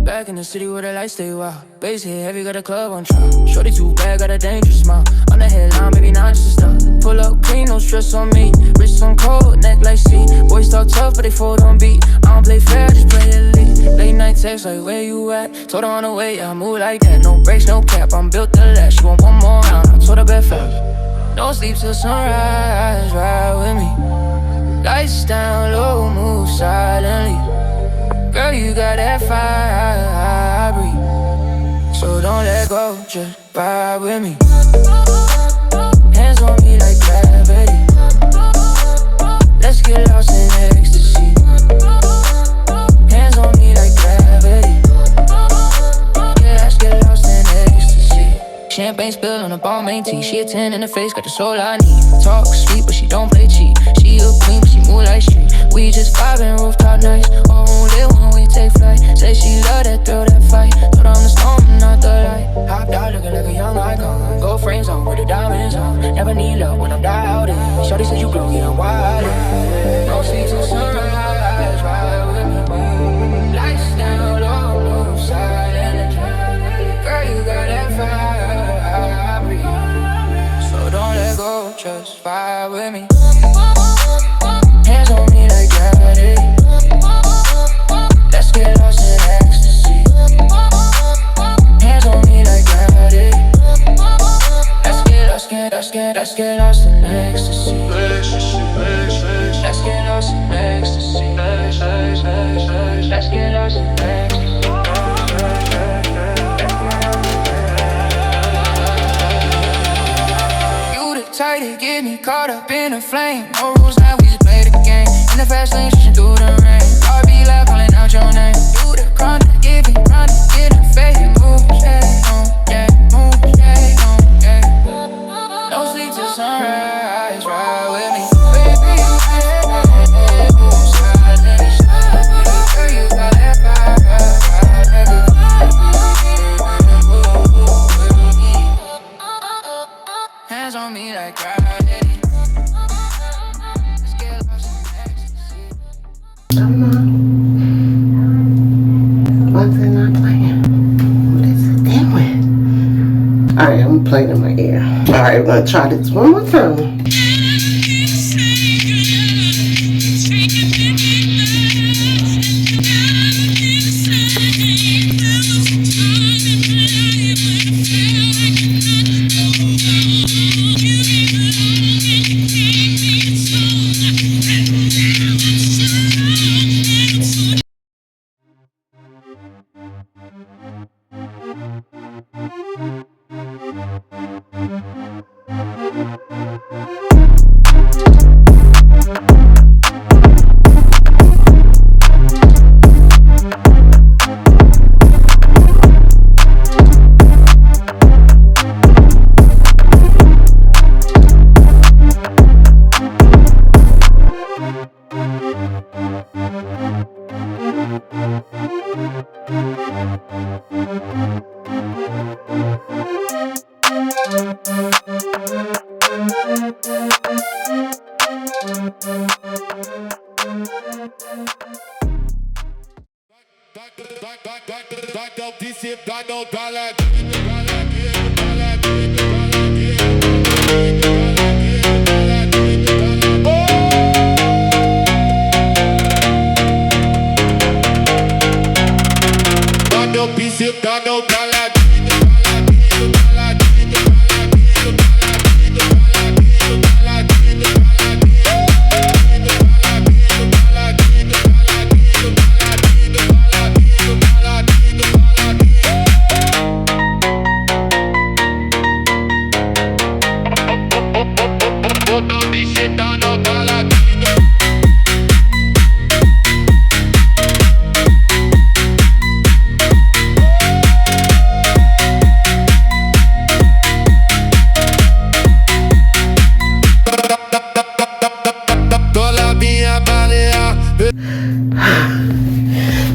Back in the city where the lights stay wild. Bass hit heavy, got a club on trial. Shorty too bad, got a dangerous smile. On the headline, maybe not just a stop. Pull up clean, no stress on me. Wrist on cold, neck like sea. Boys talk tough, but they fold on beat. I don't play fair, just play elite. Late night text like, where you at? Told her on the way, I move like that. No brakes, no cap, I'm built to last. She want one more round, I told her bet fast. Don't sleep till sunrise, ride with me. Lights down low, move silently. Girl, you got that fire, breathe. So don't let go, just vibe with me. Hands on me like gravity. Let's get lost in ecstasy. Hands on me like gravity. Yeah, let's get lost in ecstasy. Champagne spill on a Balmain tea. She a 10 in the face, got the soul I need. Talk sweet, but she don't play cheap. She a queen, but she move like street. We just vibing rooftop nights. Won't live when we take flight. Say she love that thrill, that fight. Told her I'm the storm, not the light. Hopped out looking like a young icon. Gold frames on with the diamonds on. Never need love when I'm dialed in. Shorty said you glow, yeah, I'm wildin'. No sleep till sunrise, ride with me. Lights down low, move silent. Girl, you got that fire, I breathe. So don't let go, just vibe with me. Hands on me like gravity. Let's get lost in ecstasy. Hands on me like gravity. Let's get lost in ecstasy. Let's get lost in ecstasy. Let's get lost in ecstasy. You the type to get me caught up in a flame. No rules, now we just play the game. In the fast lane, pushing through the rain. I'll be loud, calling out your name. You the chronic, give me chronic, get a fake moves, yeah, yeah, moves, yeah, yeah. No sleep till sunrise, ride with me. Baby, you slide, let me slide. Girl, you got that vibe, nigga. Hands on me like gravity. Let's get lost in ecstasy. Come on. Why is it not playing? What is it doing? Alright, I'm playing in my ear. Alright, we're gonna try this one more time.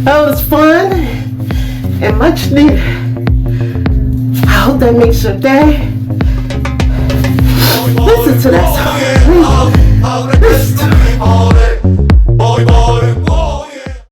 That was fun and much needed. I hope that makes your day. Listen to that song.